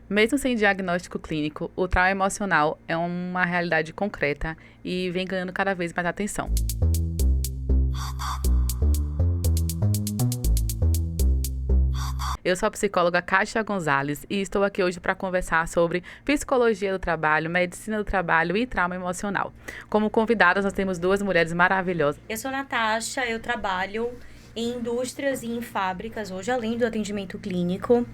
Mesmo sem diagnóstico clínico, o trauma emocional é uma realidade concreta e vem ganhando cada vez mais atenção. Eu sou a psicóloga Kátia Gonzalez e estou aqui hoje para conversar sobre psicologia do trabalho, medicina do trabalho e trauma emocional. Como convidadas, nós temos duas mulheres maravilhosas. Eu sou Natasha, eu trabalho em indústrias e em fábricas hoje, além do atendimento clínico.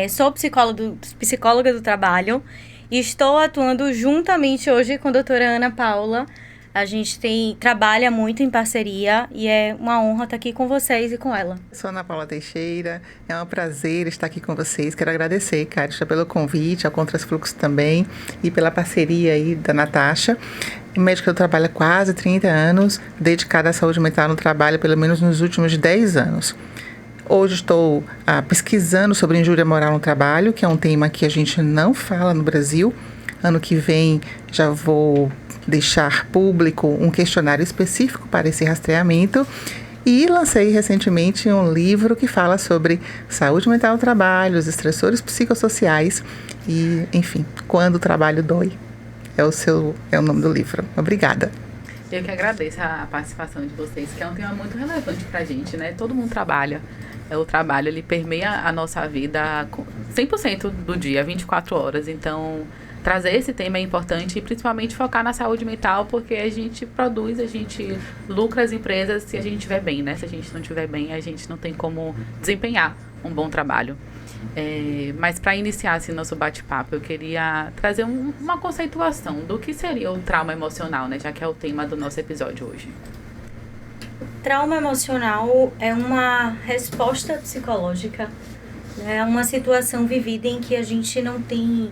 Sou psicóloga do trabalho e estou atuando juntamente hoje com a doutora Ana Paula. A gente trabalha muito em parceria e é uma honra estar aqui com vocês e com ela. Sou Ana Paula Teixeira, é um prazer estar aqui com vocês. Quero agradecer, Kátia, pelo convite, ao Contrafluxo também e pela parceria aí da Natasha. Médica do trabalho há quase 30 anos, dedicada à saúde mental no trabalho pelo menos nos últimos 10 anos. Hoje estou pesquisando sobre injúria moral no trabalho, que é um tema que a gente não fala no Brasil. Ano que vem já vou deixar público um questionário específico para esse rastreamento e lancei recentemente um livro que fala sobre saúde mental no trabalho, os estressores psicossociais e, enfim, quando o trabalho dói. É o nome do livro. Obrigada. Eu que agradeço a participação de vocês, que é um tema muito relevante pra gente, né? Todo mundo trabalha. O trabalho, ele permeia a nossa vida 100% do dia, 24 horas. Então, trazer esse tema é importante e principalmente focar na saúde mental, porque a gente produz, a gente lucra as empresas se a gente estiver bem, né? Se a gente não estiver bem, a gente não tem como desempenhar um bom trabalho. Mas para iniciar esse nosso bate-papo, eu queria trazer uma conceituação do que seria o trauma emocional, né? Já que é o tema do nosso episódio hoje. Trauma emocional é uma resposta psicológica, né? É uma situação vivida em que a gente não tem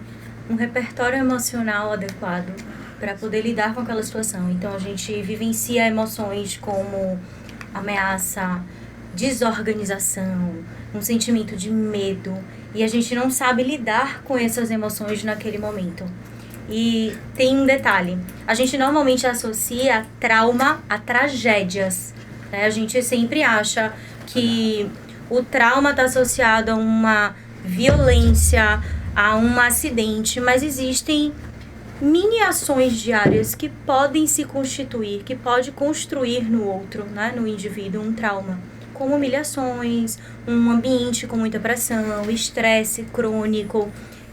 um repertório emocional adequado para poder lidar com aquela situação. Então, a gente vivencia emoções como ameaça, desorganização, um sentimento de medo, e a gente não sabe lidar com essas emoções naquele momento. E tem um detalhe, a gente normalmente associa trauma a tragédias, né? A gente sempre acha que o trauma está associado a uma violência, a um acidente, mas existem mini ações diárias que podem se constituir, que pode construir no outro, né, no indivíduo, um trauma, como humilhações, um ambiente com muita pressão, estresse crônico.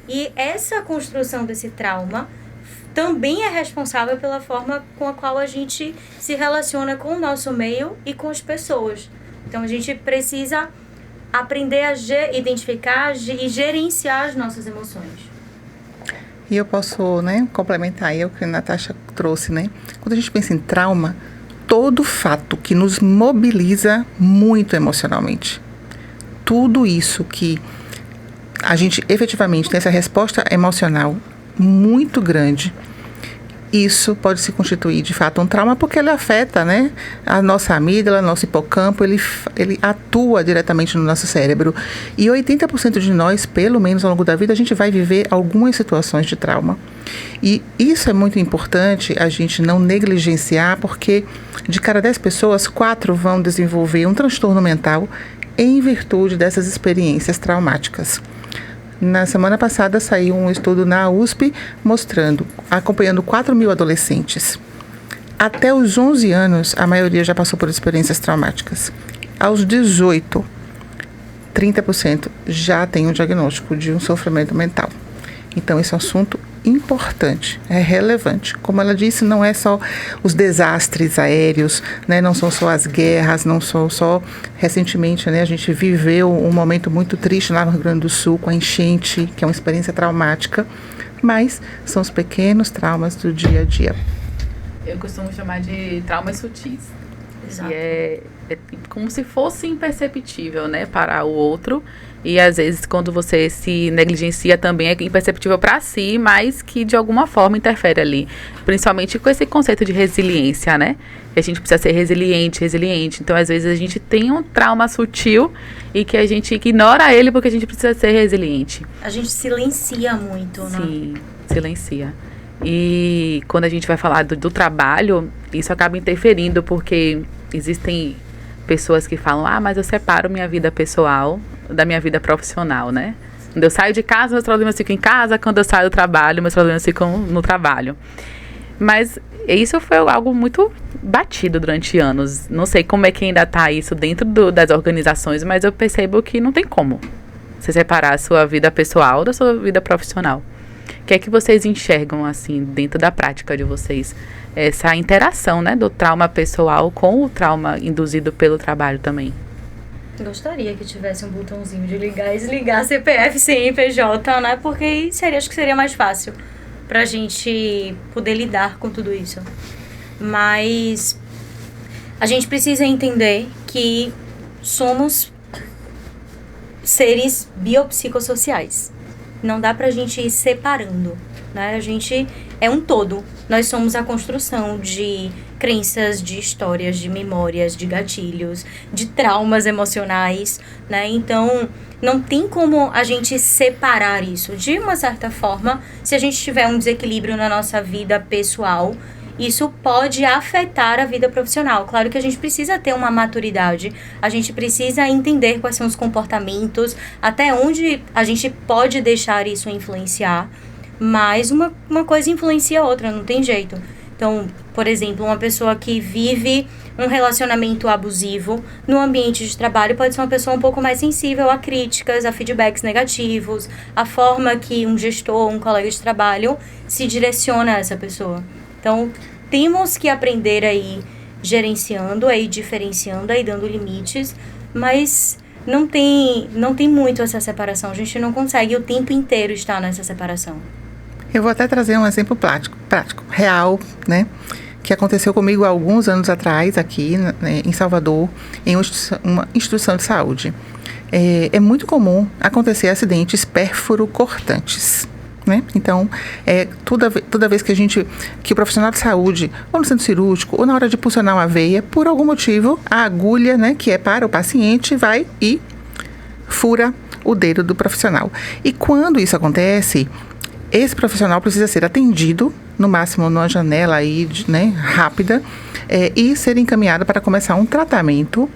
E essa construção desse trauma também é responsável pela forma com a qual a gente se relaciona com o nosso meio e com as pessoas. Então, a gente precisa aprender a identificar e gerenciar as nossas emoções. E eu posso, complementar aí o que a Natasha trouxe, né? Quando a gente pensa em trauma, todo fato que nos mobiliza muito emocionalmente, tudo isso que a gente efetivamente tem essa resposta emocional muito grande, isso pode se constituir de fato um trauma, porque ele afeta, né, a nossa amígdala, nosso hipocampo, ele atua diretamente no nosso cérebro. E 80% de nós, pelo menos ao longo da vida, a gente vai viver algumas situações de trauma. E isso é muito importante a gente não negligenciar, porque de cada 10 pessoas, 4 vão desenvolver um transtorno mental em virtude dessas experiências traumáticas. Na semana passada saiu um estudo na USP acompanhando 4.000 adolescentes. Até os 11 anos, a maioria já passou por experiências traumáticas. Aos 18, 30% já tem um diagnóstico de um sofrimento mental. Então, esse é um assunto importante, é relevante. Como ela disse, não é só os desastres aéreos, né? Não são só as guerras, não são só... Recentemente, né, a gente viveu um momento muito triste lá no Rio Grande do Sul, com a enchente, que é uma experiência traumática, mas são os pequenos traumas do dia a dia. Eu costumo chamar de traumas sutis. Exato. E é como se fosse imperceptível, né, para o outro. E às vezes quando você se negligencia também é imperceptível para si, mas que de alguma forma interfere ali. Principalmente com esse conceito de resiliência, né? Que a gente precisa ser resiliente. Então às vezes a gente tem um trauma sutil e que a gente ignora ele porque a gente precisa ser resiliente. A gente silencia muito, né? Sim, silencia. E quando a gente vai falar do trabalho, isso acaba interferindo, porque existem pessoas que falam, mas eu separo minha vida pessoal da minha vida profissional, né? Quando eu saio de casa, meus problemas ficam em casa. Quando eu saio do trabalho, meus problemas ficam no trabalho. Mas isso foi algo muito batido durante anos. Não sei como é que ainda está isso dentro das organizações, mas eu percebo que não tem como você separar a sua vida pessoal da sua vida profissional. O que é que vocês enxergam, assim, dentro da prática de vocês? Essa interação, né, do trauma pessoal com o trauma induzido pelo trabalho também. Gostaria que tivesse um botãozinho de ligar e desligar CPF, CNPJ, né? Porque acho que seria mais fácil pra gente poder lidar com tudo isso. Mas a gente precisa entender que somos seres biopsicossociais. Não dá pra gente ir separando, né? A gente é um todo. Nós somos a construção de crenças, de histórias, de memórias, de gatilhos, de traumas emocionais, né? Então, não tem como a gente separar isso. De uma certa forma, se a gente tiver um desequilíbrio na nossa vida pessoal, isso pode afetar a vida profissional. Claro que a gente precisa ter uma maturidade, a gente precisa entender quais são os comportamentos, até onde a gente pode deixar isso influenciar, mas uma coisa influencia a outra, não tem jeito. Então, por exemplo, uma pessoa que vive um relacionamento abusivo no ambiente de trabalho pode ser uma pessoa um pouco mais sensível a críticas, a feedbacks negativos, a forma que um gestor, um colega de trabalho se direciona a essa pessoa. Então, temos que aprender aí gerenciando, aí diferenciando, aí dando limites, mas não tem muito essa separação. A gente não consegue o tempo inteiro estar nessa separação. Eu vou até trazer um exemplo prático, real, né? Que aconteceu comigo há alguns anos atrás, aqui, né, em Salvador, em uma instituição de saúde. É muito comum acontecer acidentes pérfuro-cortantes, né? Então, toda vez que o profissional de saúde, ou no centro cirúrgico, ou na hora de puncionar uma veia, por algum motivo, a agulha, né, que é para o paciente, vai e fura o dedo do profissional. E quando isso acontece, esse profissional precisa ser atendido, no máximo numa janela aí, né, rápida, e ser encaminhado para começar um tratamento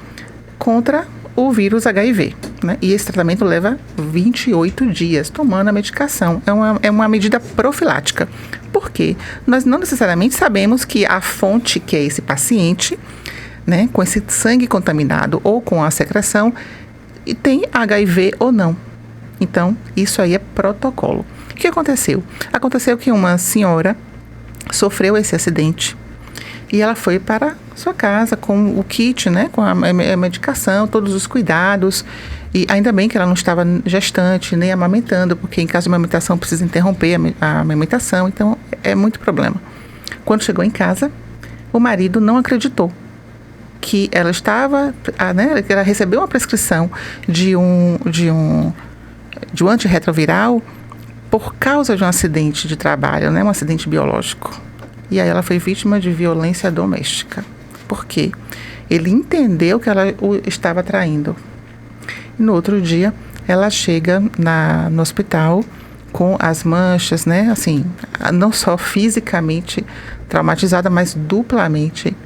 contra o vírus HIV, né? E esse tratamento leva 28 dias tomando a medicação. É uma medida profilática. Por quê? Nós não necessariamente sabemos que a fonte, que é esse paciente, né, com esse sangue contaminado ou com a secreção, tem HIV ou não. Então, isso aí é protocolo. O que aconteceu? Aconteceu que uma senhora sofreu esse acidente e ela foi para sua casa com o kit, né, com a medicação, todos os cuidados. E ainda bem que ela não estava gestante nem amamentando, porque em caso de amamentação precisa interromper a amamentação, então é muito problema. Quando chegou em casa, o marido não acreditou que ela estava, né, que ela recebeu uma prescrição de um antirretroviral por causa de um acidente de trabalho, né, um acidente biológico. E aí ela foi vítima de violência doméstica. Por quê? Ele entendeu que ela o estava traindo. E no outro dia, ela chega no hospital com as manchas, né, assim, não só fisicamente traumatizada, mas duplamente,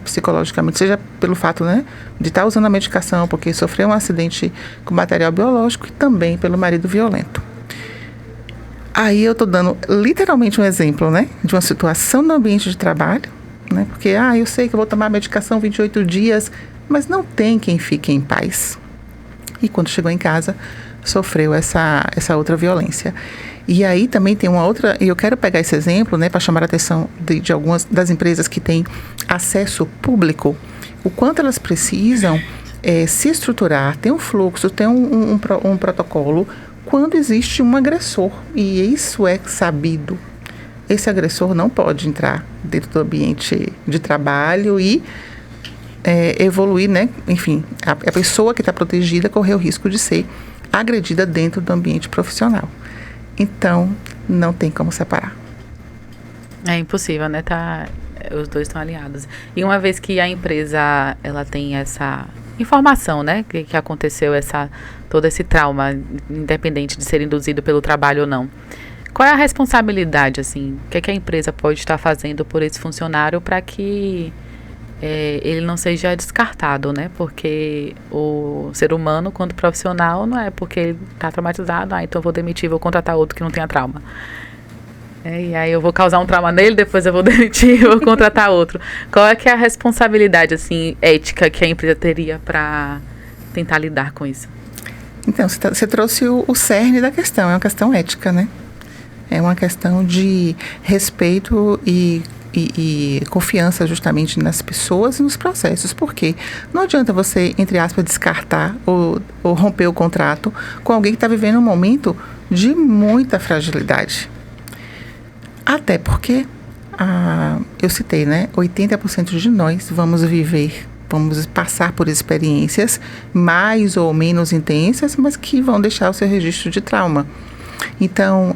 psicologicamente, seja pelo fato, né, de estar usando a medicação, porque sofreu um acidente com material biológico, e também pelo marido violento. Aí eu estou dando literalmente um exemplo, né, de uma situação no ambiente de trabalho, né, porque eu sei que eu vou tomar a medicação 28 dias, mas não tem quem fique em paz. E quando chegou em casa, sofreu essa outra violência. E aí também tem uma outra, e eu quero pegar esse exemplo, né, para chamar a atenção de algumas das empresas que têm acesso público, o quanto elas precisam se estruturar, ter um fluxo, ter um protocolo, quando existe um agressor, e isso é sabido. Esse agressor não pode entrar dentro do ambiente de trabalho e evoluir, né? Enfim, a pessoa que está protegida corre o risco de ser agredida dentro do ambiente profissional. Então, não tem como separar. É impossível, né? Os dois estão alinhados. E uma vez que a empresa ela tem essa informação, né, que aconteceu todo esse trauma, independente de ser induzido pelo trabalho ou não, qual é a responsabilidade, assim? O que a empresa pode estar fazendo por esse funcionário para que ele não seja descartado, né? Porque o ser humano, quando profissional, não é porque ele está traumatizado, então eu vou demitir, vou contratar outro que não tenha trauma. E aí eu vou causar um trauma nele, depois eu vou demitir, vou contratar outro. Qual é que é a responsabilidade, assim, ética que a empresa teria para tentar lidar com isso? Então, você trouxe o cerne da questão, é uma questão ética, né? É uma questão de respeito e confiança justamente nas pessoas e nos processos. Por quê? Não adianta você, entre aspas, descartar ou romper o contrato com alguém que está vivendo um momento de muita fragilidade. Até porque, eu citei, né? 80% de nós vamos passar por experiências mais ou menos intensas, mas que vão deixar o seu registro de trauma. Então,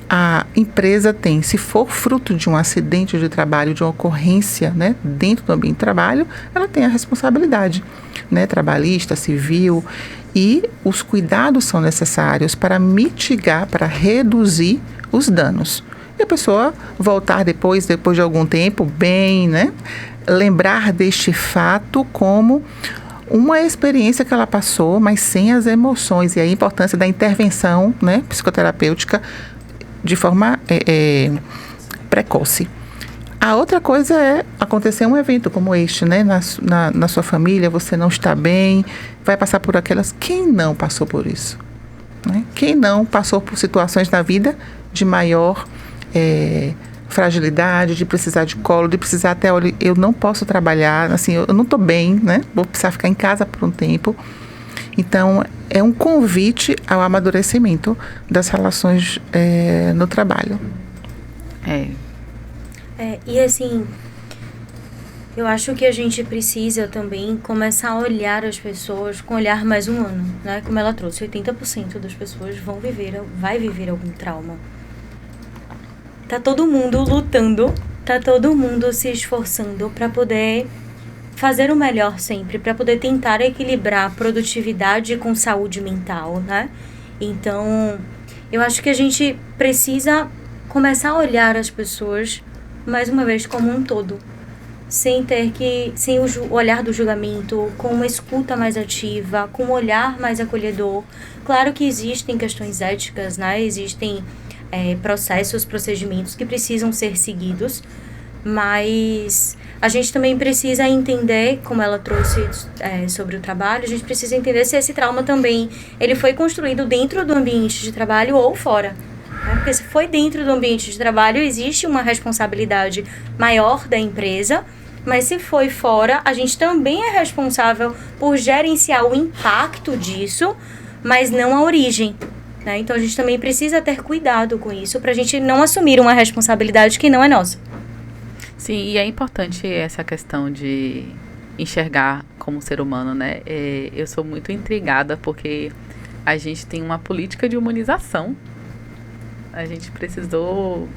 a empresa tem, se for fruto de um acidente de trabalho, de uma ocorrência, né, dentro do ambiente de trabalho, ela tem a responsabilidade, né, trabalhista, civil, e os cuidados são necessários para mitigar, para reduzir os danos. E a pessoa voltar depois de algum tempo, bem, né, lembrar deste fato como uma experiência que ela passou, mas sem as emoções, e a importância da intervenção, né, psicoterapêutica de forma precoce. A outra coisa é acontecer um evento como este, né? Na sua família, você não está bem, vai passar por aquelas... Quem não passou por isso? Né? Quem não passou por situações na vida de maior fragilidade, de precisar de colo, de precisar até... Olha, eu não posso trabalhar, assim, eu não estou bem, né? Vou precisar ficar em casa por um tempo. Então, é um convite ao amadurecimento das relações no trabalho. E assim, eu acho que a gente precisa também começar a olhar as pessoas com um olhar mais humano, né? Como ela trouxe, 80% das pessoas vai viver algum trauma. Tá todo mundo lutando, tá todo mundo se esforçando para poder fazer o melhor sempre, para poder tentar equilibrar produtividade com saúde mental, né? Então, eu acho que a gente precisa começar a olhar as pessoas, mais uma vez, como um todo, sem o olhar do julgamento, com uma escuta mais ativa, com um olhar mais acolhedor. Claro que existem questões éticas, né? Existem processos, procedimentos que precisam ser seguidos, mas a gente também precisa entender, como ela trouxe sobre o trabalho, a gente precisa entender se esse trauma também ele foi construído dentro do ambiente de trabalho ou fora. Né? Porque se foi dentro do ambiente de trabalho, existe uma responsabilidade maior da empresa, mas se foi fora, a gente também é responsável por gerenciar o impacto disso, mas não a origem. Né? Então a gente também precisa ter cuidado com isso, para a gente não assumir uma responsabilidade que não é nossa. Sim, e é importante essa questão de enxergar como ser humano, né? Eu sou muito intrigada porque a gente tem uma política de humanização. A gente precisou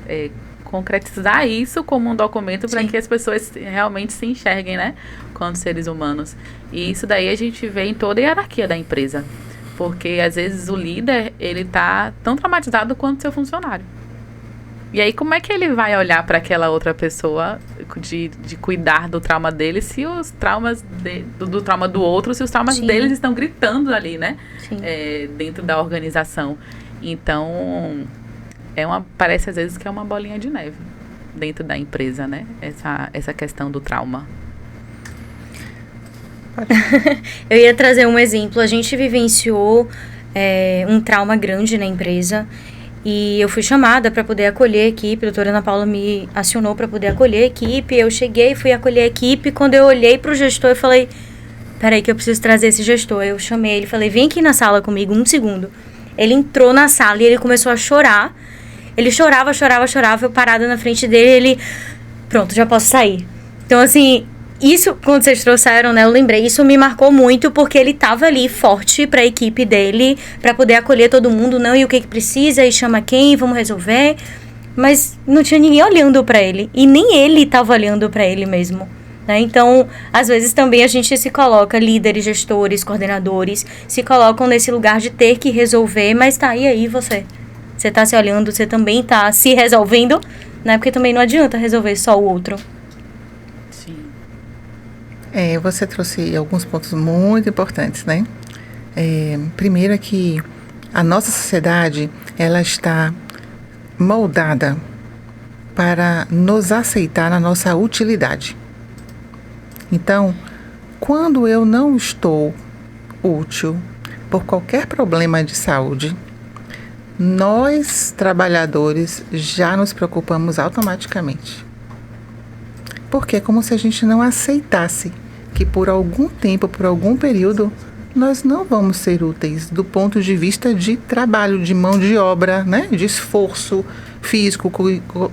concretizar isso como um documento para que as pessoas realmente se enxerguem, né? Quanto seres humanos. E isso daí a gente vê em toda a hierarquia da empresa. Porque às vezes o líder, ele tá tão traumatizado quanto seu funcionário. E aí, como é que ele vai olhar para aquela outra pessoa de cuidar do trauma dele se os traumas do trauma do outro, se os traumas deles estão gritando ali, né? Dentro da organização. Então, parece às vezes que é uma bolinha de neve dentro da empresa, né? Essa questão do trauma. Eu ia trazer um exemplo. A gente vivenciou um trauma grande na empresa. E eu fui chamada para poder acolher a equipe, a doutora Ana Paula me acionou para poder acolher a equipe, eu cheguei, fui acolher a equipe, quando eu olhei para o gestor, eu falei, peraí que eu preciso trazer esse gestor. Eu chamei ele, falei, vem aqui na sala comigo, um segundo. Ele entrou na sala e ele começou a chorar, ele chorava, eu parada na frente dele, ele, pronto, já posso sair. Então assim, isso, quando vocês trouxeram, né, eu lembrei, isso me marcou muito, porque ele tava ali forte pra equipe dele, pra poder acolher todo mundo, não, e o que precisa, e chama quem, vamos resolver, mas não tinha ninguém olhando pra ele, e nem ele tava olhando pra ele mesmo, né, então, às vezes também a gente se coloca, líderes, gestores, coordenadores, se colocam nesse lugar de ter que resolver, mas tá, e aí você tá se olhando, você também tá se resolvendo, né, porque também não adianta resolver só o outro. Você trouxe alguns pontos muito importantes, né? Primeiro é que a nossa sociedade, ela está moldada para nos aceitar na nossa utilidade. Então, quando eu não estou útil por qualquer problema de saúde, nós, trabalhadores, já nos preocupamos automaticamente. Porque é como se a gente não aceitasse que por algum tempo, por algum período, nós não vamos ser úteis do ponto de vista de trabalho, de mão de obra, né? De esforço físico,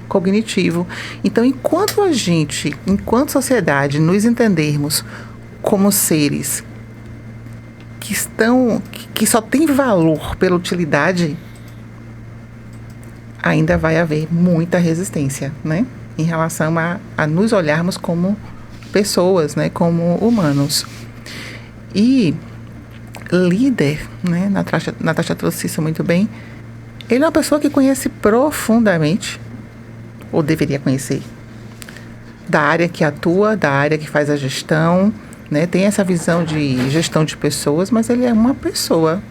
cognitivo. Então, enquanto a gente, enquanto sociedade, nos entendermos como seres que só tem valor pela utilidade, ainda vai haver muita resistência, né? Em relação a nos olharmos como pessoas, né? Como humanos. E líder, né? Natasha trouxe isso muito bem. Ele é uma pessoa que conhece profundamente, ou deveria conhecer, da área que atua, da área que faz a gestão, né? Tem essa visão de gestão de pessoas, mas ele é uma pessoa,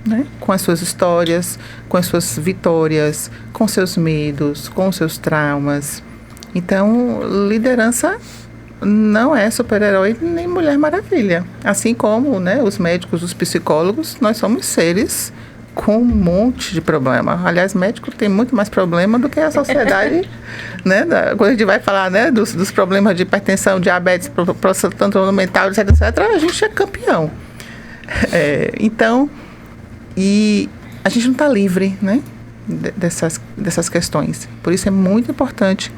né? Com as suas histórias, com as suas vitórias, com seus medos, com seus traumas. Então, liderança não é super-herói nem Mulher Maravilha. Assim como, né, os médicos, os psicólogos, nós somos seres com um monte de problema. Aliás, médico tem muito mais problema do que a sociedade, né? Quando a gente vai falar, né, dos problemas de hipertensão, diabetes, transtorno mental, etc., a gente é campeão. Então, e a gente não está livre, né, dessas questões. Por isso é muito importante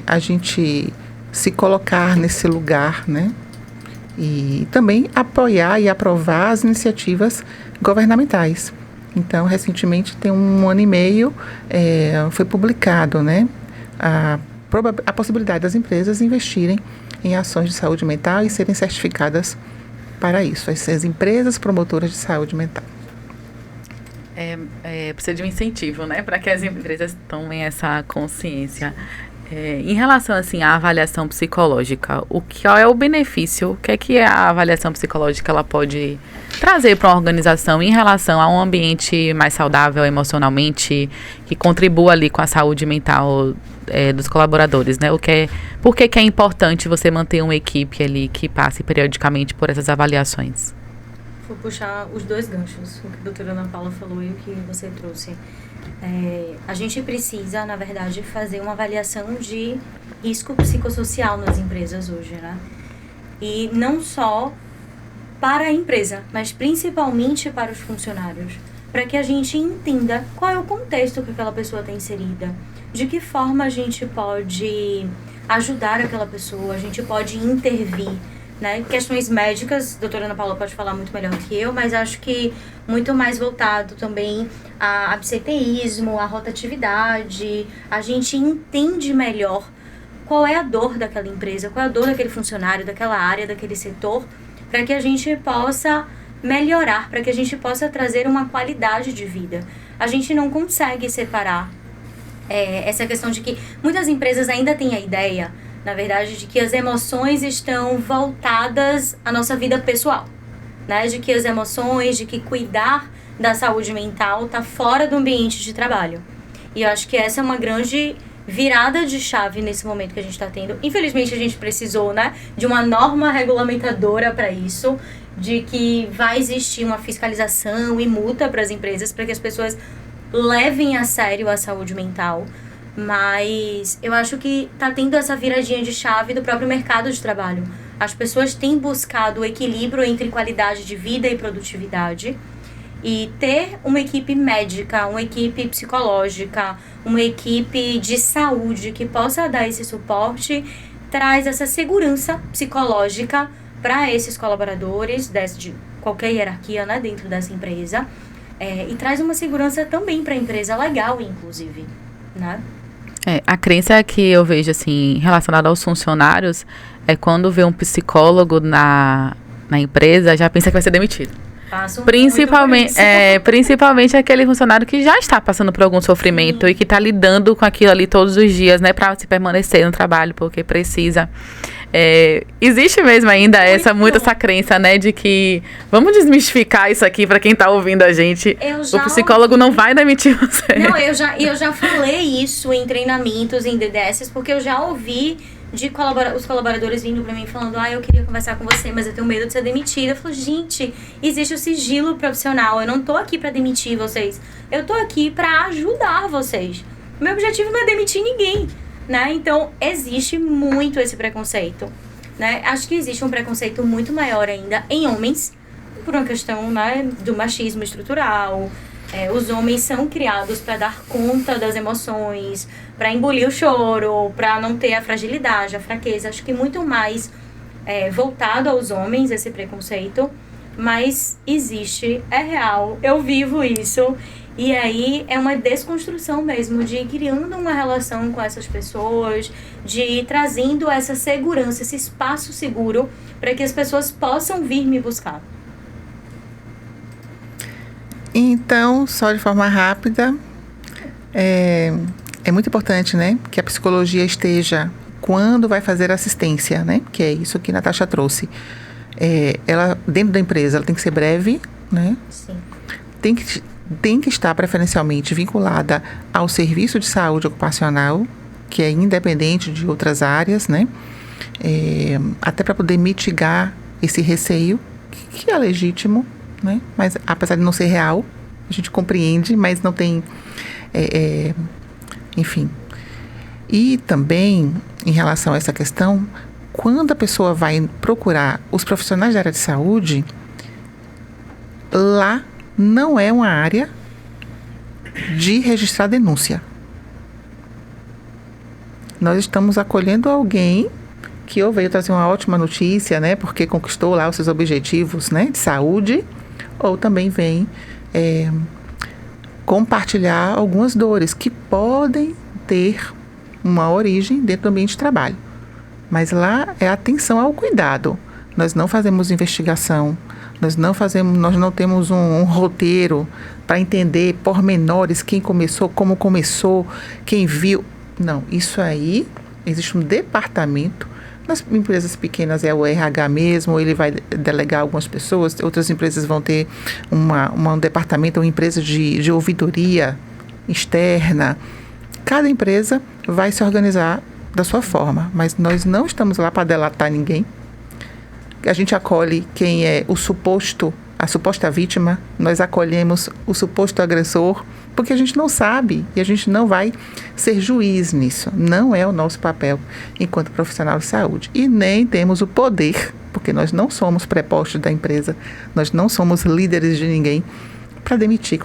a gente se colocar nesse lugar, né? E também apoiar e aprovar as iniciativas governamentais. Então, recentemente, tem 1 ano e meio, foi publicado, né, a possibilidade das empresas investirem em ações de saúde mental e serem certificadas para isso, as empresas promotoras de saúde mental. Precisa de um incentivo, né, para que as empresas tomem essa consciência. Em relação assim à avaliação psicológica, qual é o benefício, o que é a avaliação psicológica ela pode trazer para uma organização em relação a um ambiente mais saudável emocionalmente, que contribua ali com a saúde mental dos colaboradores, né? Por que é importante você manter uma equipe ali que passe periodicamente por essas avaliações? Vou puxar os dois ganchos, o que a doutora Ana Paula falou e o que você trouxe. A gente precisa, na verdade, fazer uma avaliação de risco psicossocial nas empresas hoje, né? E não só para a empresa, mas principalmente para os funcionários, para que a gente entenda qual é o contexto que aquela pessoa está inserida, de que forma a gente pode ajudar aquela pessoa, a gente pode intervir, né? Questões médicas, a doutora Ana Paula pode falar muito melhor do que eu, mas acho que muito mais voltado também a absenteísmo, a rotatividade. A gente entende melhor qual é a dor daquela empresa, qual é a dor daquele funcionário, daquela área, daquele setor, para que a gente possa melhorar, para que a gente possa trazer uma qualidade de vida. A gente não consegue separar essa questão de que muitas empresas ainda têm a ideia, na verdade, de que as emoções estão voltadas à nossa vida pessoal, né? De que as emoções, de que cuidar da saúde mental está fora do ambiente de trabalho. E eu acho que essa é uma grande virada de chave nesse momento que a gente está tendo. Infelizmente, a gente precisou, né, de uma norma regulamentadora para isso, de que vai existir uma fiscalização e multa para as empresas, para que as pessoas levem a sério a saúde mental. Mas eu acho que está tendo essa viradinha de chave do próprio mercado de trabalho. As pessoas têm buscado o equilíbrio entre qualidade de vida e produtividade. E ter uma equipe médica, uma equipe psicológica, uma equipe de saúde que possa dar esse suporte, traz essa segurança psicológica para esses colaboradores de qualquer hierarquia, né, dentro dessa empresa. E traz uma segurança também para a empresa legal, inclusive, né? A crença que eu vejo, assim, relacionada aos funcionários, é quando vê um psicólogo na empresa, já pensa que vai ser demitido. Principalmente aquele funcionário que já está passando por algum sofrimento, sim, e que está lidando com aquilo ali todos os dias, né, para se permanecer no trabalho, porque precisa. Existe mesmo ainda muito essa crença, né, de que vamos desmistificar isso aqui para quem tá ouvindo a gente. O psicólogo não vai demitir você. Não, eu já falei isso em treinamentos, em DDS, porque eu já ouvi de os colaboradores vindo para mim falando, eu queria conversar com você, mas eu tenho medo de ser demitida. Eu falo, gente, existe o sigilo profissional, eu não tô aqui para demitir vocês, eu tô aqui para ajudar vocês. Meu objetivo não é demitir ninguém, né? Então, existe muito esse preconceito, né? Acho que existe um preconceito muito maior ainda em homens, por uma questão, né, do machismo estrutural. Os homens são criados para dar conta das emoções, para engolir o choro, para não ter a fragilidade, a fraqueza. Acho que muito mais voltado aos homens esse preconceito, mas existe, é real, eu vivo isso. E aí é uma desconstrução mesmo, de ir criando uma relação com essas pessoas, de ir trazendo essa segurança, esse espaço seguro para que as pessoas possam vir me buscar. Então, só de forma rápida, é muito importante, né, que a psicologia esteja quando vai fazer assistência, né, que é isso que a Natasha trouxe. Ela, dentro da empresa, ela tem que ser breve, né? Sim. Tem que estar preferencialmente vinculada ao serviço de saúde ocupacional, que é independente de outras áreas, né? Até para poder mitigar esse receio, que é legítimo, né? Mas apesar de não ser real, a gente compreende, mas não tem... enfim. E também, em relação a essa questão, quando a pessoa vai procurar os profissionais da área de saúde, lá não é uma área de registrar denúncia. Nós estamos acolhendo alguém que ou veio trazer uma ótima notícia, né, porque conquistou lá os seus objetivos, né, de saúde, ou também vem compartilhar algumas dores que podem ter uma origem dentro do ambiente de trabalho. Mas lá é atenção ao cuidado. Nós não fazemos investigação, nós não temos um roteiro para entender pormenores, quem começou, como começou, quem viu. Não, isso aí, existe um departamento. Nas empresas pequenas é o RH mesmo, ele vai delegar algumas pessoas, outras empresas vão ter um departamento, uma empresa de ouvidoria externa. Cada empresa vai se organizar da sua forma, mas nós não estamos lá para delatar ninguém. A gente acolhe quem é a suposta vítima, nós acolhemos o suposto agressor, porque a gente não sabe e a gente não vai ser juiz nisso. Não é o nosso papel enquanto profissional de saúde. E nem temos o poder, porque nós não somos prepostos da empresa, nós não somos líderes de ninguém, para demitir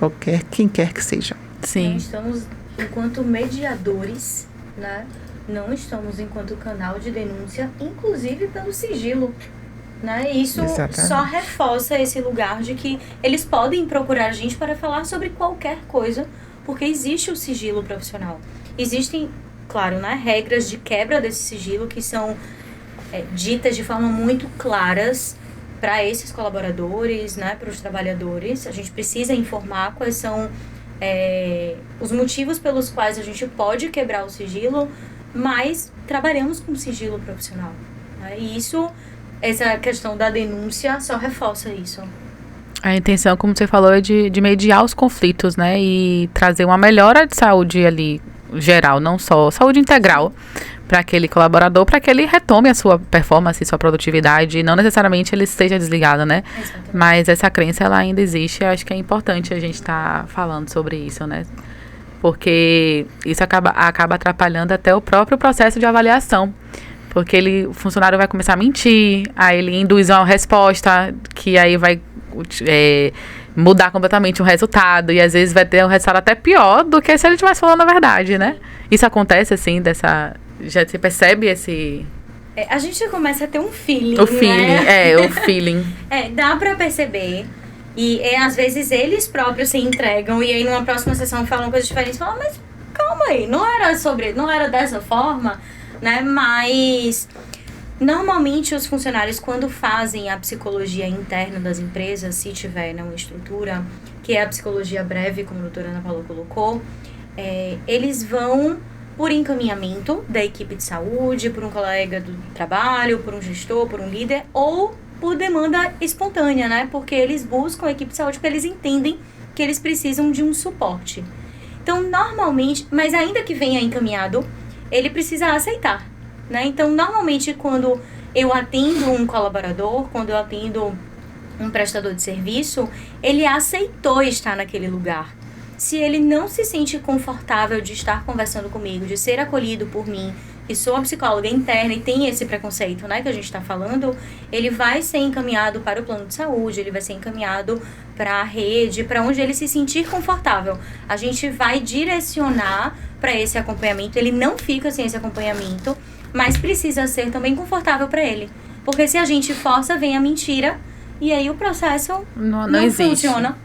quem quer que seja. Sim. Nós estamos enquanto mediadores, né? Não estamos enquanto canal de denúncia, inclusive pelo sigilo. Né? Isso Exatamente. Só reforça esse lugar de que eles podem procurar a gente para falar sobre qualquer coisa, porque existe o sigilo profissional. Existem, claro, né, regras de quebra desse sigilo que são ditas de forma muito claras para esses colaboradores, né, para os trabalhadores. A gente precisa informar quais são os motivos pelos quais a gente pode quebrar o sigilo, mas trabalhamos com sigilo profissional. Né? E essa questão da denúncia só reforça isso. A intenção, como você falou, é de mediar os conflitos, né? E trazer uma melhora de saúde ali, geral, não só saúde integral para aquele colaborador, para que ele retome a sua performance, sua produtividade, e não necessariamente ele esteja desligado, né? Exatamente. Mas essa crença, ela ainda existe, e acho que é importante a gente estar falando sobre isso, né? Porque isso acaba atrapalhando até o próprio processo de avaliação. Porque o funcionário vai começar a mentir, aí ele induz uma resposta que aí vai mudar completamente o resultado, e às vezes vai ter um resultado até pior do que se ele estivesse falando a verdade, né? Isso acontece, assim, já você percebe esse... A gente começa a ter um feeling, o feeling, né? o feeling. Dá pra perceber. E às vezes eles próprios se entregam, e aí numa próxima sessão falam coisas diferentes, falam, mas calma aí, não era dessa forma... Né? Mas normalmente os funcionários, quando fazem a psicologia interna das empresas, se tiver uma estrutura, que é a psicologia breve, como a doutora Ana Paula colocou, eles vão por encaminhamento da equipe de saúde, por um colega do trabalho, por um gestor, por um líder, ou por demanda espontânea, né? Porque eles buscam a equipe de saúde porque eles entendem que eles precisam de um suporte. Então, normalmente, mas ainda que venha encaminhado, ele precisa aceitar, né? Então, normalmente, quando eu atendo um colaborador, quando eu atendo um prestador de serviço, ele aceitou estar naquele lugar. Se ele não se sente confortável de estar conversando comigo, de ser acolhido por mim, e sou a psicóloga interna e tem esse preconceito, né, que a gente está falando, ele vai ser encaminhado para o plano de saúde, ele vai ser encaminhado para a rede, para onde ele se sentir confortável. A gente vai direcionar para esse acompanhamento, ele não fica sem esse acompanhamento, mas precisa ser também confortável para ele. Porque se a gente força, vem a mentira, e aí o processo não existe. Funciona.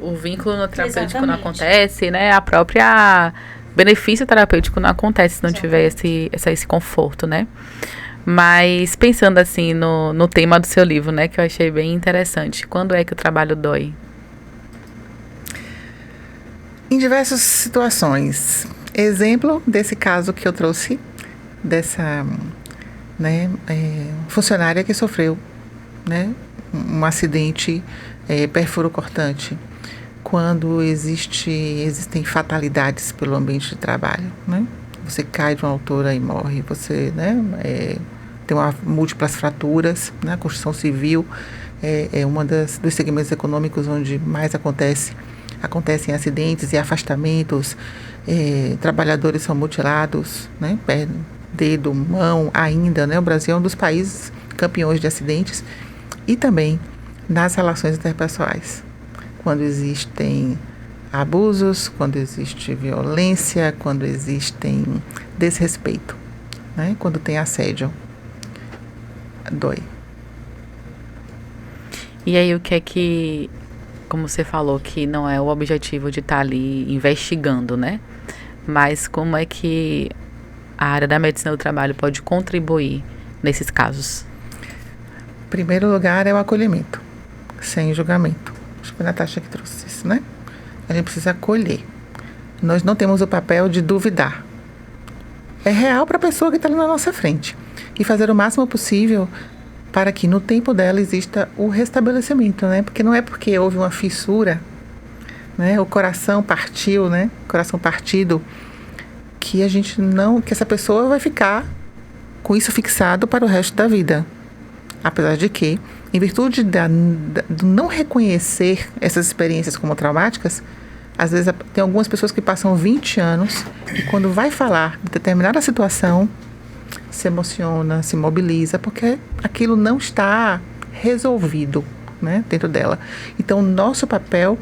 O vínculo no terapêutico não acontece, né? A própria benefício terapêutico não acontece se não tiver esse conforto, né? Mas pensando assim no tema do seu livro, né? Que eu achei bem interessante. Quando é que o trabalho dói? Em diversas situações. Exemplo desse caso que eu trouxe, dessa funcionária que sofreu, né, um acidente perfuro cortante, quando existem fatalidades pelo ambiente de trabalho, né? Você cai de uma altura e morre, você, né, tem múltiplas fraturas, né? A construção civil é uma dos segmentos econômicos onde mais acontecem acidentes e afastamentos, trabalhadores são mutilados, né? Dedo, mão, ainda, né? O Brasil é um dos países campeões de acidentes. E também nas relações interpessoais, quando existem abusos, quando existe violência, quando existem desrespeito, né? Quando tem assédio, dói. E aí o que é que, como você falou, que não é o objetivo de estar ali investigando, né? Mas como é que a área da medicina do trabalho pode contribuir nesses casos? Em primeiro lugar é o acolhimento, sem julgamento. Acho que foi a Natasha que trouxe isso, né? A gente precisa acolher. Nós não temos o papel de duvidar. É real para a pessoa que está ali na nossa frente. E fazer o máximo possível para que no tempo dela exista o restabelecimento, né? Porque não é porque houve uma fissura, né? O coração partiu, né? Coração partido, que que essa pessoa vai ficar com isso fixado para o resto da vida. Apesar de que, em virtude do não reconhecer essas experiências como traumáticas, às vezes tem algumas pessoas que passam 20 anos e quando vai falar de determinada situação, se emociona, se mobiliza, porque aquilo não está resolvido, né, dentro dela. Então, nosso papel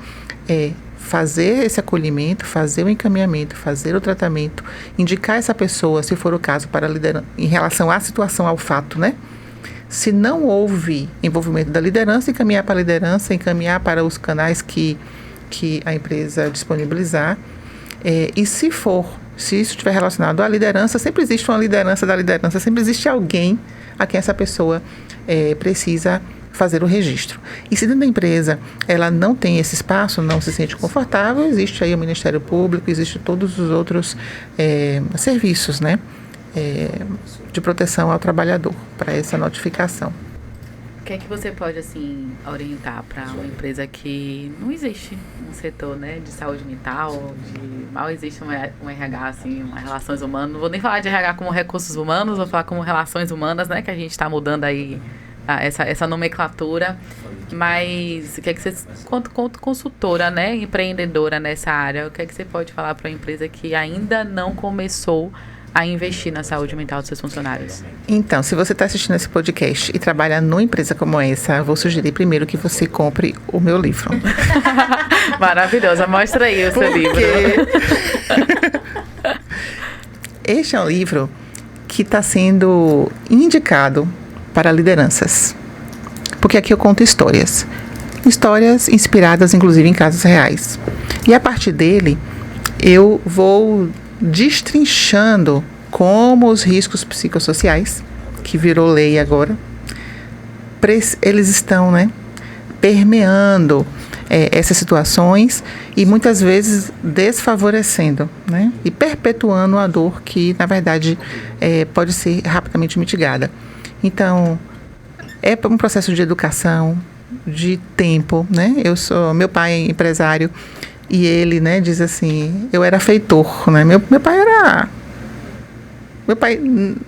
é fazer esse acolhimento, fazer o encaminhamento, fazer o tratamento, indicar essa pessoa, se for o caso, para liderança, em relação à situação, ao fato, né? Se não houve envolvimento da liderança, encaminhar para a liderança, encaminhar para os canais que a empresa disponibilizar. E se isso estiver relacionado à liderança, sempre existe uma liderança da liderança, sempre existe alguém a quem essa pessoa precisa fazer o registro. E se dentro da empresa ela não tem esse espaço, não se sente confortável, existe aí o Ministério Público, existe todos os outros serviços, né? De proteção ao trabalhador para essa notificação. O que é que você pode assim orientar para uma empresa que não existe um setor, né, de saúde mental, mal existe um RH assim, uma relações humanas? Não vou nem falar de RH como recursos humanos, vou falar como relações humanas, né, que a gente está mudando aí essa nomenclatura. Mas o que é que você, quanto consultora, né, empreendedora nessa área, o que é que você pode falar para uma empresa que ainda não começou a investir na saúde mental dos seus funcionários? Então, se você está assistindo esse podcast e trabalha numa empresa como essa, eu vou sugerir primeiro que você compre o meu livro. Maravilhosa, mostra aí o seu livro. Este é um livro que está sendo indicado para lideranças. Porque aqui eu conto histórias inspiradas inclusive em casos reais. E a partir dele, eu vou destrinchando como os riscos psicossociais, que virou lei agora, eles estão, né, permeando essas situações e muitas vezes desfavorecendo, né? E perpetuando a dor que, na verdade, pode ser rapidamente mitigada. Então, é um processo de educação, de tempo, né? Meu pai é empresário e ele, né, diz assim, eu era feitor, né? Meu pai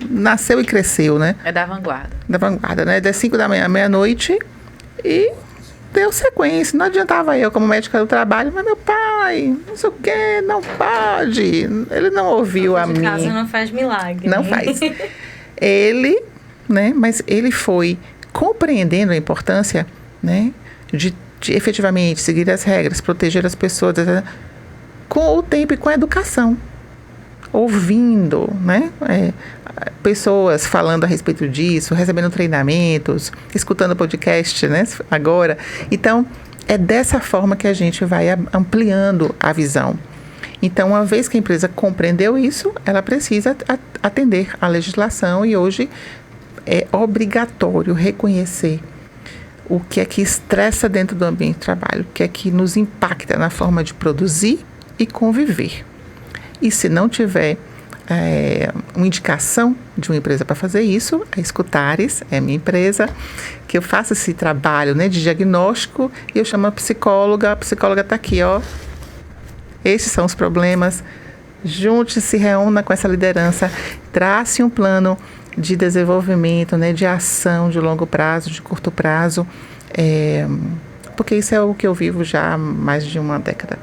nasceu e cresceu, né? É da vanguarda. Da vanguarda, né? Das 5 da manhã à meia-noite e deu sequência. Não adiantava eu, como médica do trabalho, mas meu pai, não sei o quê, não pode. Ele não ouviu a mim. Casa não faz milagre. Não faz. Ele, né? Mas ele foi compreendendo a importância, né? De efetivamente seguir as regras, proteger as pessoas, com o tempo e com a educação. Ouvindo, né? Pessoas falando a respeito disso, recebendo treinamentos, escutando podcast, né? Agora. Então, é dessa forma que a gente vai ampliando a visão. Então, uma vez que a empresa compreendeu isso, ela precisa atender à legislação e hoje é obrigatório reconhecer o que é que estressa dentro do ambiente de trabalho, o que é que nos impacta na forma de produzir e conviver. E se não tiver uma indicação de uma empresa para fazer isso, a Escutares é a minha empresa, que eu faço esse trabalho, né, de diagnóstico e eu chamo a psicóloga está aqui, ó. Esses são os problemas. Junte-se, se reúna com essa liderança, trace um plano de desenvolvimento, né, de ação de longo prazo, de curto prazo, porque isso é o que eu vivo já há mais de uma década.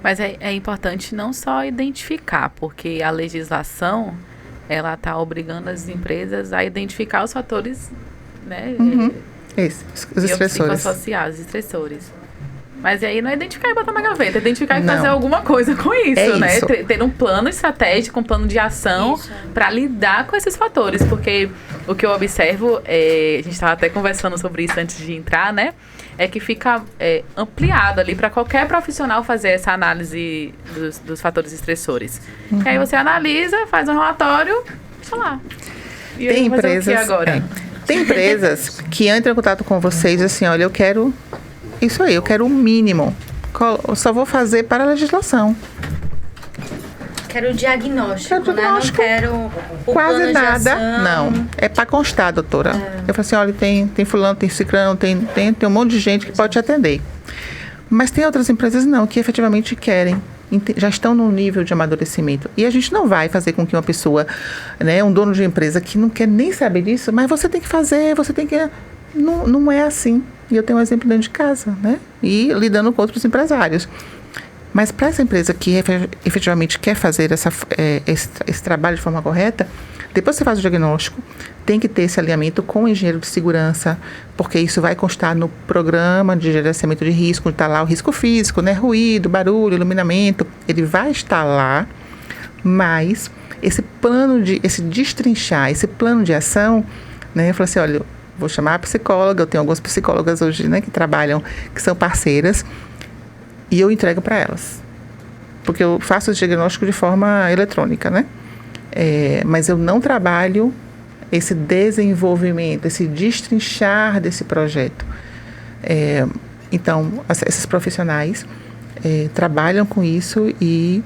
Mas é importante não só identificar, porque a legislação, ela está obrigando as empresas a identificar os fatores, né? Os estressores. Psicossociais, os estressores. Mas aí não é identificar e botar na gaveta, é identificar e fazer alguma coisa com isso, né? Isso. Ter um plano estratégico, um plano de ação para lidar com esses fatores. Porque o que eu observo, a gente estava até conversando sobre isso antes de entrar, né? É que fica ampliado ali para qualquer profissional fazer essa análise dos fatores estressores. E aí você analisa, faz um relatório, deixa lá. E tem empresas agora? Tem empresas que entram em contato com vocês assim, olha, eu quero isso aí, eu quero o mínimo. Eu só vou fazer para a legislação. Quero o diagnóstico, né? Não quero o quase plano nada. de ação. Não, é para constar, doutora. Eu falo assim, olha, tem fulano, tem ciclano, tem um monte de gente que pode te atender. Mas tem outras empresas não, que efetivamente querem, já estão num nível de amadurecimento. E a gente não vai fazer com que uma pessoa, né, um dono de empresa que não quer nem saber disso, mas você tem que fazer, você tem que... Não é assim. E eu tenho um exemplo dentro de casa, né? E lidando com outros empresários. Mas para essa empresa que efetivamente quer fazer esse trabalho de forma correta, depois que você faz o diagnóstico, tem que ter esse alinhamento com o engenheiro de segurança, porque isso vai constar no programa de gerenciamento de risco, onde está lá o risco físico, né? Ruído, barulho, iluminamento, ele vai estar lá, mas esse destrinchar, esse plano de ação, né? Eu falo assim, olha, vou chamar a psicóloga, eu tenho algumas psicólogas hoje, né, que trabalham, que são parceiras, e eu entrego para elas. Porque eu faço o diagnóstico de forma eletrônica, né? Mas eu não trabalho esse desenvolvimento, esse destrinchar desse projeto. Então, esses profissionais trabalham com isso e,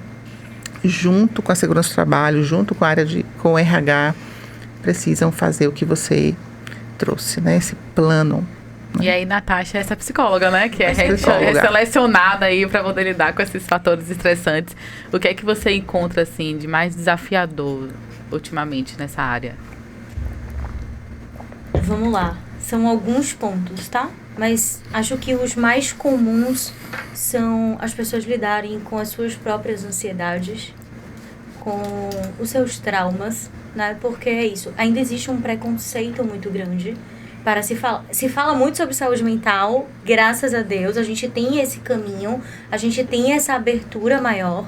junto com a segurança do trabalho, junto com a área com o RH, precisam fazer o que você trouxe, né? Esse plano. E aí, Natasha é essa psicóloga, né? Que é selecionada aí para poder lidar com esses fatores estressantes. O que é que você encontra, assim, de mais desafiador ultimamente nessa área? Vamos lá. São alguns pontos, tá? Mas acho que os mais comuns são as pessoas lidarem com as suas próprias ansiedades, com os seus traumas, né? Porque é isso. Ainda existe um preconceito muito grande. Se fala muito sobre saúde mental, graças a Deus, a gente tem esse caminho, a gente tem essa abertura maior,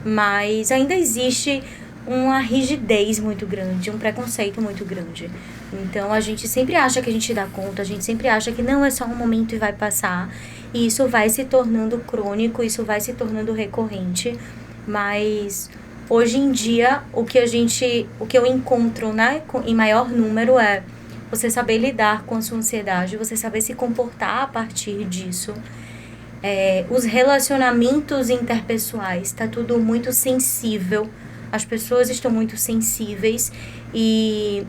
mas ainda existe uma rigidez muito grande, um preconceito muito grande. Então, a gente sempre acha que a gente dá conta, a gente sempre acha que não é só um momento e vai passar, e isso vai se tornando crônico, isso vai se tornando recorrente, mas hoje em dia, o que eu encontro, né, em maior número é você saber lidar com a sua ansiedade, você saber se comportar a partir disso Os relacionamentos interpessoais, está tudo muito sensível. As pessoas estão muito sensíveis e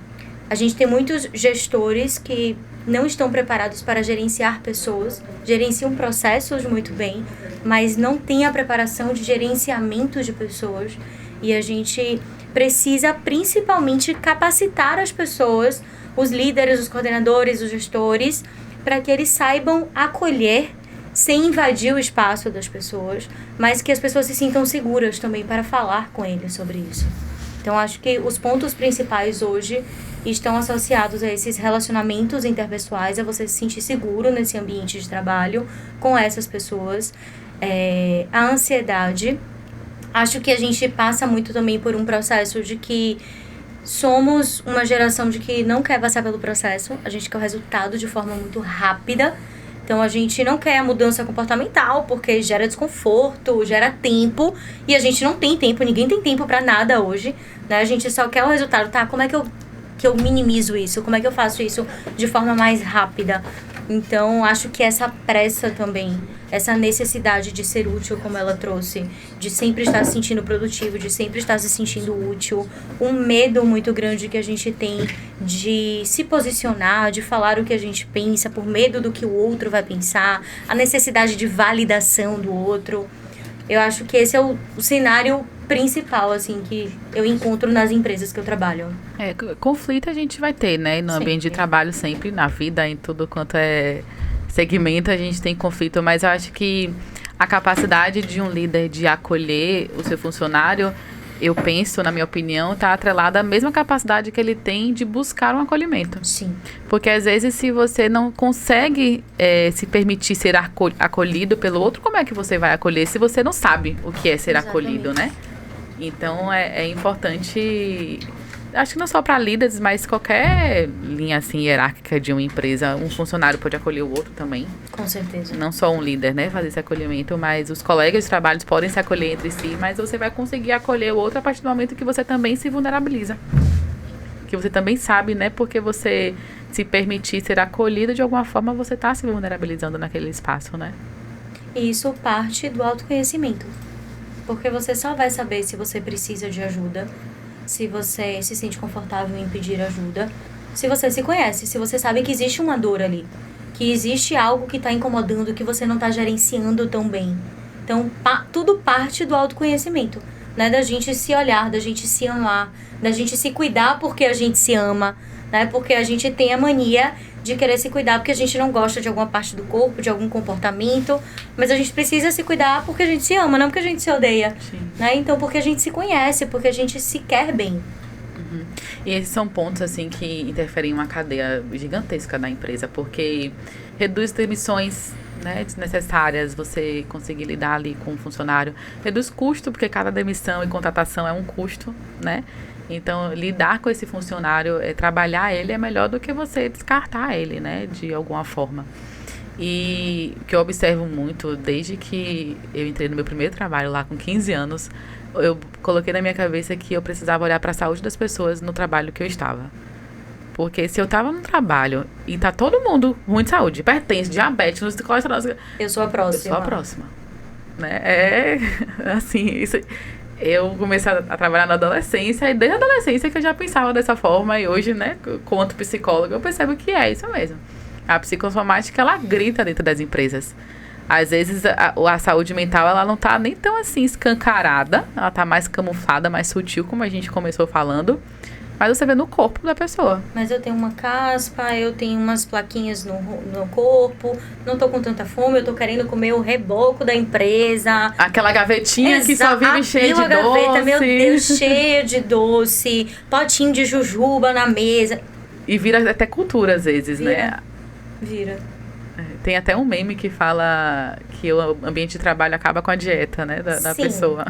a gente tem muitos gestores que não estão preparados para gerenciar pessoas, gerenciam processos muito bem, mas não tem a preparação de gerenciamento de pessoas. E a gente precisa principalmente capacitar as pessoas, os líderes, os coordenadores, os gestores, para que eles saibam acolher sem invadir o espaço das pessoas, mas que as pessoas se sintam seguras também para falar com eles sobre isso. Então, acho que os pontos principais hoje estão associados a esses relacionamentos interpessoais, a você se sentir seguro nesse ambiente de trabalho com essas pessoas. A ansiedade. Acho que a gente passa muito também por um processo de que somos uma geração de que não quer passar pelo processo, a gente quer o resultado de forma muito rápida. Então, a gente não quer a mudança comportamental, porque gera desconforto, gera tempo, e a gente não tem tempo, ninguém tem tempo pra nada hoje, né? A gente só quer o resultado, tá? Como é que eu minimizo isso? Como é que eu faço isso de forma mais rápida? Então, acho que essa pressa também, essa necessidade de ser útil, como ela trouxe, de sempre estar se sentindo produtivo, de sempre estar se sentindo útil, um medo muito grande que a gente tem de se posicionar, de falar o que a gente pensa, por medo do que o outro vai pensar, a necessidade de validação do outro. Eu acho que esse é o cenário principal, assim, que eu encontro nas empresas que eu trabalho. Conflito a gente vai ter, né? No ambiente de trabalho sempre, na vida, em tudo quanto é segmento, a gente tem conflito, mas eu acho que a capacidade de um líder de acolher o seu funcionário, eu penso, na minha opinião, está atrelada à mesma capacidade que ele tem de buscar um acolhimento. Sim. Porque às vezes, se você não consegue se permitir ser acolhido pelo outro, como é que você vai acolher se você não sabe o que é ser acolhido, né? Então, é importante, acho que não só para líderes, mas qualquer linha assim, hierárquica de uma empresa, um funcionário pode acolher o outro também. Com certeza. Não só um líder, né, fazer esse acolhimento, mas os colegas de trabalho podem se acolher entre si, mas você vai conseguir acolher o outro a partir do momento que você também se vulnerabiliza. Que você também sabe, né, porque você se permitir ser acolhido, de alguma forma você está se vulnerabilizando naquele espaço, né? E isso parte do autoconhecimento. Porque você só vai saber se você precisa de ajuda, se você se sente confortável em pedir ajuda, se você se conhece, se você sabe que existe uma dor ali, que existe algo que está incomodando, que você não está gerenciando tão bem. Então, tudo parte do autoconhecimento, né? Da gente se olhar, da gente se amar, da gente se cuidar porque a gente se ama, né? Porque a gente tem a mania de querer se cuidar porque a gente não gosta de alguma parte do corpo, de algum comportamento, mas a gente precisa se cuidar porque a gente se ama, não porque a gente se odeia, né? Então, porque a gente se conhece, porque a gente se quer bem. Uhum. E esses são pontos, assim, que interferem em uma cadeia gigantesca da empresa, porque reduz demissões, né, desnecessárias, você conseguir lidar ali com o funcionário, reduz custo, porque cada demissão e contratação é um custo, né? Então, lidar com esse funcionário, trabalhar ele é melhor do que você descartar ele, né, de alguma forma. E o que eu observo muito, desde que eu entrei no meu primeiro trabalho lá com 15 anos, eu coloquei na minha cabeça que eu precisava olhar para a saúde das pessoas no trabalho que eu estava. Porque se eu estava no trabalho e tá todo mundo ruim de saúde, hipertenso, diabetes, colesterol... Eu sou a próxima. Eu sou a próxima. Né? Assim, isso... Eu comecei a trabalhar na adolescência, e desde a adolescência que eu já pensava dessa forma, e hoje, né, quanto psicóloga, eu percebo que é isso mesmo. A psicossomática, ela grita dentro das empresas. Às vezes, a saúde mental, ela não tá nem tão, assim, escancarada, ela tá mais camuflada, mais sutil, como a gente começou falando, mas você vê no corpo da pessoa. Mas eu tenho uma caspa, eu tenho umas plaquinhas no corpo, não tô com tanta fome, eu tô querendo comer o reboco da empresa. Aquela gavetinha que só vive cheia de gaveta, doce. Meu Deus, cheia de doce, potinho de jujuba na mesa. E vira até cultura, às vezes, né? Vira. Tem até um meme que fala que o ambiente de trabalho acaba com a dieta, né, da pessoa.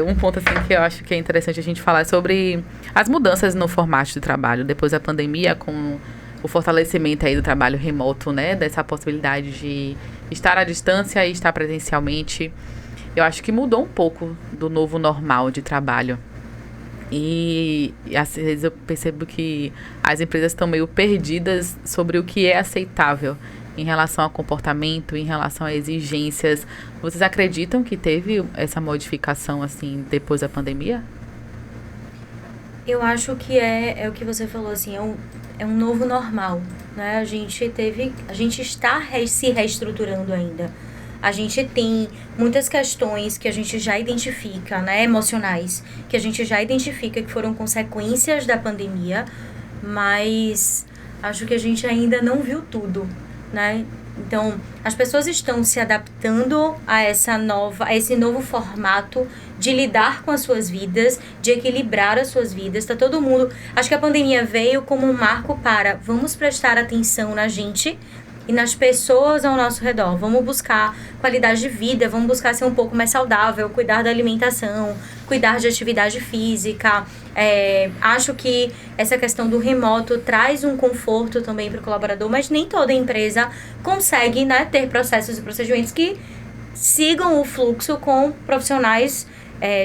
Um ponto assim que eu acho que é interessante a gente falar sobre as mudanças no formato de trabalho depois da pandemia, com o fortalecimento aí do trabalho remoto, né, dessa possibilidade de estar à distância e estar presencialmente. Eu acho que mudou um pouco do novo normal de trabalho. E às vezes eu percebo que as empresas estão meio perdidas sobre o que é aceitável em relação ao comportamento, em relação a exigências. Vocês acreditam que teve essa modificação, assim, depois da pandemia? Eu acho que é o que você falou, assim, é um novo normal, né? A gente está se reestruturando ainda. A gente tem muitas questões que a gente já identifica, né, emocionais, que a gente já identifica que foram consequências da pandemia, mas acho que a gente ainda não viu tudo, né? Então, as pessoas estão se adaptando a esse novo formato de lidar com as suas vidas, de equilibrar as suas vidas. Tá todo mundo... Acho que a pandemia veio como um marco para vamos prestar atenção na gente e nas pessoas ao nosso redor. Vamos buscar qualidade de vida, vamos buscar ser um pouco mais saudável, cuidar da alimentação, cuidar de atividade física. Acho que essa questão do remoto traz um conforto também para o colaborador, mas nem toda empresa consegue, né, ter processos e procedimentos que sigam o fluxo com profissionais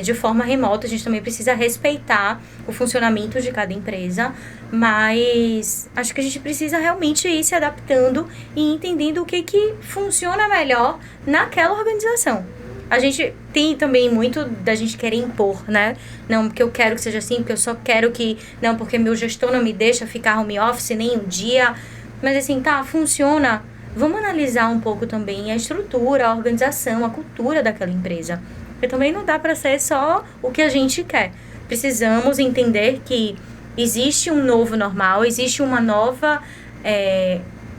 de forma remota. A gente também precisa respeitar o funcionamento de cada empresa, mas acho que a gente precisa realmente ir se adaptando e entendendo o que funciona melhor naquela organização. A gente tem também muito da gente querer impor, né? Não, porque eu quero que seja assim, porque eu só quero que... Não, porque meu gestor não me deixa ficar home office nem um dia. Mas assim, tá, funciona. Vamos analisar um pouco também a estrutura, a organização, a cultura daquela empresa. Porque também não dá para ser só o que a gente quer. Precisamos entender que existe um novo normal, existe uma nova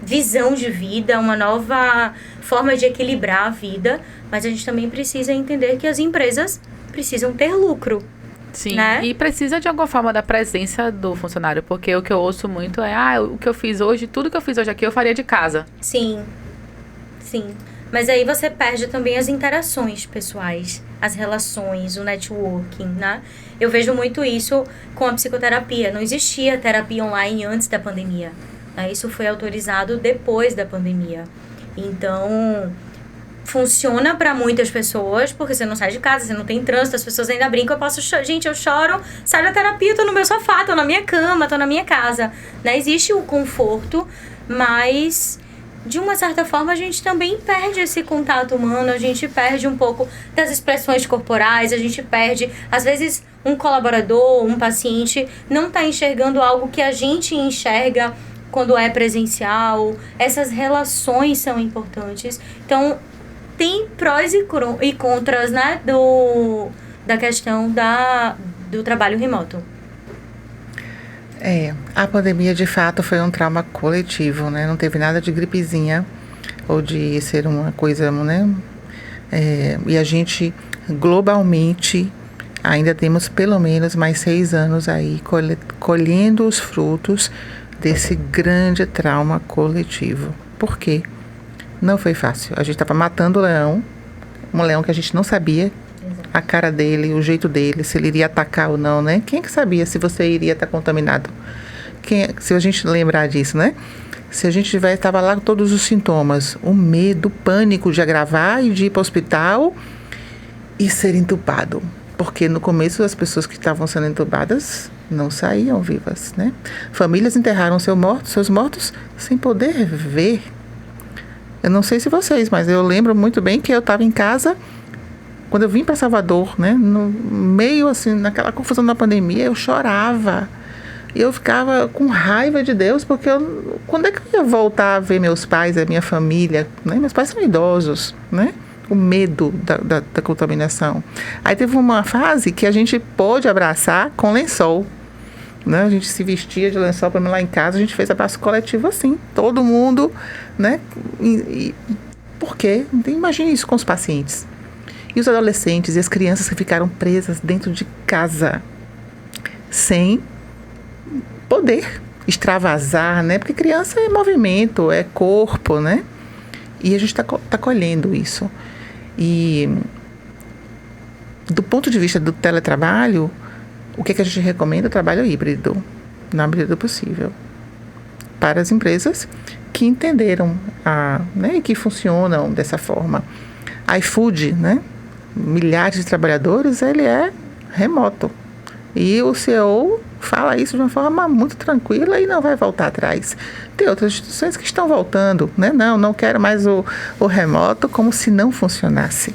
visão de vida, uma nova forma de equilibrar a vida, mas a gente também precisa entender que as empresas precisam ter lucro. Sim, né? E precisa de alguma forma da presença do funcionário, porque o que eu ouço muito é, o que eu fiz hoje, tudo que eu fiz hoje aqui eu faria de casa. Sim. Mas aí você perde também as interações pessoais, as relações, o networking, né? Eu vejo muito isso com a psicoterapia. Não existia terapia online antes da pandemia, né? Isso foi autorizado depois da pandemia. Então, funciona para muitas pessoas, porque você não sai de casa, você não tem trânsito, as pessoas ainda brincam, gente, eu choro, saio da terapia, tô no meu sofá, tô na minha cama, tô na minha casa, né? Existe o conforto, mas de uma certa forma a gente também perde esse contato humano, a gente perde um pouco das expressões corporais, a gente perde, às vezes um colaborador, um paciente não tá enxergando algo que a gente enxerga quando é presencial. Essas relações são importantes. Então, tem prós e contras, né, da questão do trabalho remoto. A pandemia de fato foi um trauma coletivo, né? Não teve nada de gripezinha ou de ser uma coisa, né? E a gente, globalmente, ainda temos pelo menos mais 6 anos aí colhendo os frutos desse grande trauma coletivo. Por quê? Não foi fácil. A gente estava matando o leão, um leão que a gente não sabia a cara dele, o jeito dele, se ele iria atacar ou não, né? Quem é que sabia se você iria estar contaminado? Se a gente lembrar disso, né? Se a gente estava lá com todos os sintomas, o medo, o pânico de agravar e de ir para o hospital e ser entubado. Porque no começo as pessoas que estavam sendo entubadas não saíam vivas, né? Famílias enterraram seus mortos sem poder ver. Eu não sei se vocês, mas eu lembro muito bem que eu estava em casa quando eu vim para Salvador, né? No meio, assim, naquela confusão da pandemia, eu chorava. Eu ficava com raiva de Deus, porque quando é que eu ia voltar a ver meus pais, a minha família, né? Meus pais são idosos, né? O medo da contaminação. Aí teve uma fase que a gente pôde abraçar com lençol, né? A gente se vestia de lençol para lá em casa, a gente fez abraço coletivo assim, todo mundo, né? Por quê? Imagine isso com os pacientes. E os adolescentes e as crianças que ficaram presas dentro de casa, sem poder extravasar, né? Porque criança é movimento, é corpo, né? E a gente tá colhendo isso. E do ponto de vista do teletrabalho, o que a gente recomenda? O trabalho híbrido, na medida do possível, para as empresas que entenderam né, e que funcionam dessa forma. iFood, né? Milhares de trabalhadores, ele é remoto. E o CEO fala isso de uma forma muito tranquila e não vai voltar atrás. Tem outras instituições que estão voltando, né? Não quero mais o remoto, como se não funcionasse.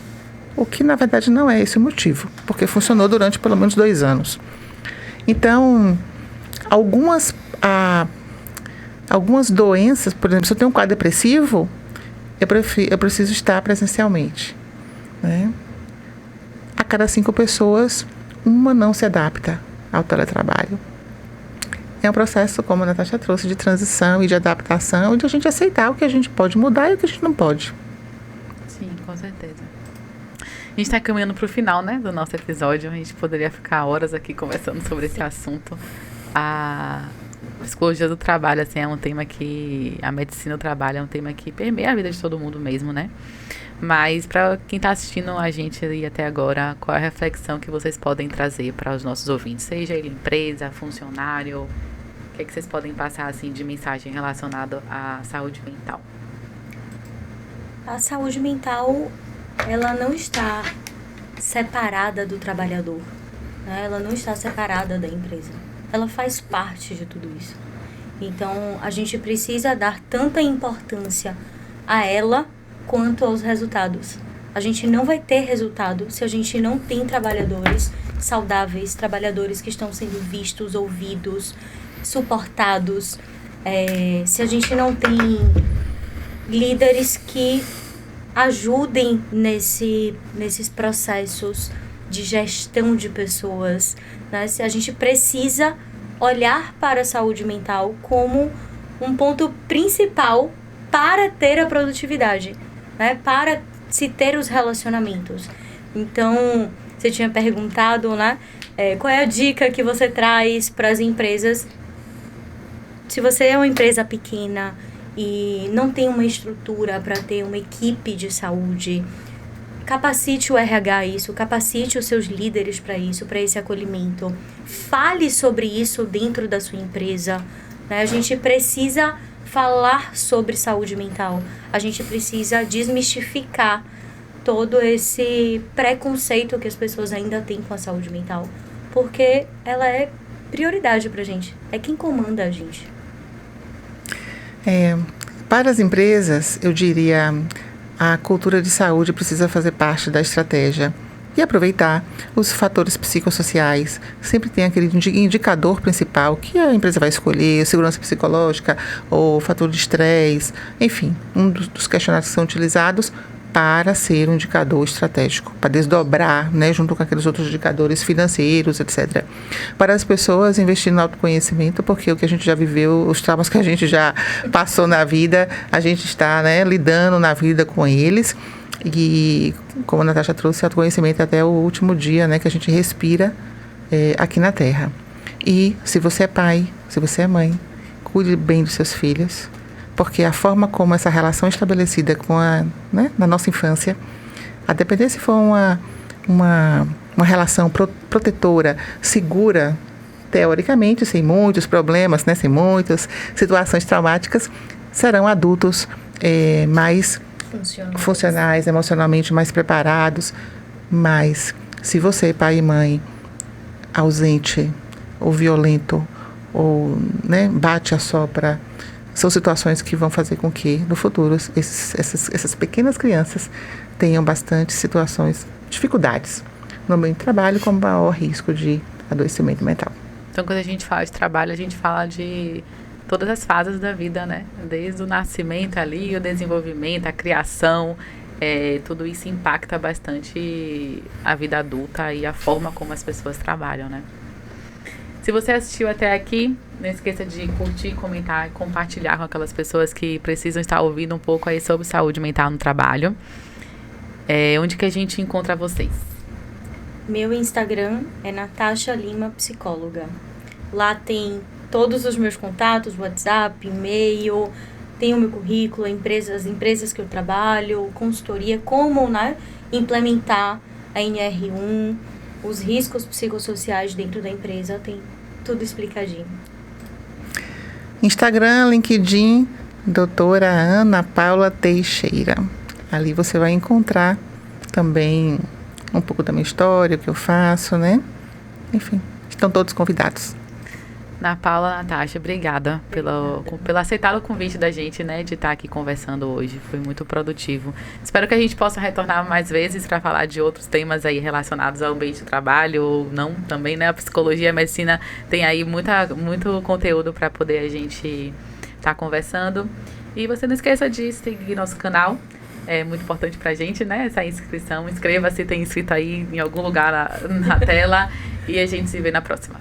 O que, na verdade, não é esse o motivo, porque funcionou durante pelo menos 2 anos. Então, algumas doenças, por exemplo, se eu tenho um quadro depressivo, eu preciso estar presencialmente, né? A cada 5 pessoas, uma não se adapta ao teletrabalho. É um processo, como a Natasha trouxe, de transição e de adaptação, e de a gente aceitar o que a gente pode mudar e o que a gente não pode. Sim, com certeza. A gente está caminhando para o final, né, do nosso episódio. A gente poderia ficar horas aqui conversando sobre esse assunto. A psicologia do trabalho, assim, é um tema que... A medicina do trabalho é um tema que permeia a vida de todo mundo mesmo, né? Mas para quem está assistindo a gente aí até agora, qual é a reflexão que vocês podem trazer para os nossos ouvintes? Seja ele empresa, funcionário, o que é que vocês podem passar assim de mensagem relacionada à saúde mental? A saúde mental, ela não está separada do trabalhador, né? Ela não está separada da empresa. Ela faz parte de tudo isso. Então, a gente precisa dar tanta importância a ela quanto aos resultados. A gente não vai ter resultado se a gente não tem trabalhadores saudáveis, trabalhadores que estão sendo vistos, ouvidos, suportados. Se a gente não tem líderes que ajudem nesses processos de gestão de pessoas, né? Se a gente precisa olhar para a saúde mental como um ponto principal para ter a produtividade, né? Para se ter os relacionamentos. Então, você tinha perguntado, né? Qual é a dica que você traz para as empresas? Se você é uma empresa pequena e não tem uma estrutura para ter uma equipe de saúde, capacite o RH isso, capacite os seus líderes para isso, para esse acolhimento. Fale sobre isso dentro da sua empresa, né? A gente precisa falar sobre saúde mental. A gente precisa desmistificar todo esse preconceito que as pessoas ainda têm com a saúde mental, porque ela é prioridade pra gente, é quem comanda a gente. Para as empresas, eu diria, a cultura de saúde precisa fazer parte da estratégia e aproveitar os fatores psicossociais. Sempre tem aquele indicador principal que a empresa vai escolher, segurança psicológica ou fator de estresse, enfim, um dos questionários que são utilizados para ser um indicador estratégico, para desdobrar, né, junto com aqueles outros indicadores financeiros, etc. Para as pessoas investir no autoconhecimento, porque o que a gente já viveu, os traumas que a gente já passou na vida, a gente está, né, lidando na vida com eles. E, como a Natasha trouxe, autoconhecimento até o último dia, né, que a gente respira aqui na Terra. E se você é pai, se você é mãe, cuide bem dos seus filhos, porque a forma como essa relação estabelecida com na nossa infância, a depender se for uma relação protetora, segura, teoricamente, sem muitos problemas, né, sem muitas situações traumáticas, serão adultos mais funcionais, emocionalmente mais preparados. Mas se você, pai e mãe, ausente ou violento, ou, né, bate a sopra, são situações que vão fazer com que, no futuro, essas pequenas crianças tenham bastante situações, dificuldades no meio de trabalho, com maior risco de adoecimento mental. Então, quando a gente fala de trabalho, a gente fala de todas as fases da vida, né? Desde o nascimento ali, o desenvolvimento, a criação, tudo isso impacta bastante a vida adulta e a forma como as pessoas trabalham, né? Se você assistiu até aqui, não esqueça de curtir, comentar e compartilhar com aquelas pessoas que precisam estar ouvindo um pouco aí sobre saúde mental no trabalho. Onde que a gente encontra vocês? Meu Instagram é Natasha Lima Psicóloga. Lá tem todos os meus contatos, WhatsApp, e-mail, tem o meu currículo, as empresas que eu trabalho, consultoria, como, né, implementar a NR1, os riscos psicossociais dentro da empresa, tem tudo explicadinho. Instagram, LinkedIn, doutora Ana Paula Teixeira. Ali você vai encontrar também um pouco da minha história, o que eu faço, né? Enfim, estão todos convidados. Ana Paula, Natasha, obrigada pelo aceitar o convite da gente, né, de estar aqui conversando hoje. Foi muito produtivo. Espero que a gente possa retornar mais vezes para falar de outros temas aí relacionados ao ambiente de trabalho ou não também, né? A psicologia e a medicina tem aí muito conteúdo para poder a gente estar conversando. E você não esqueça de seguir nosso canal. É muito importante pra gente, né? Essa inscrição. Inscreva-se, tem inscrito aí em algum lugar na tela. E a gente se vê na próxima.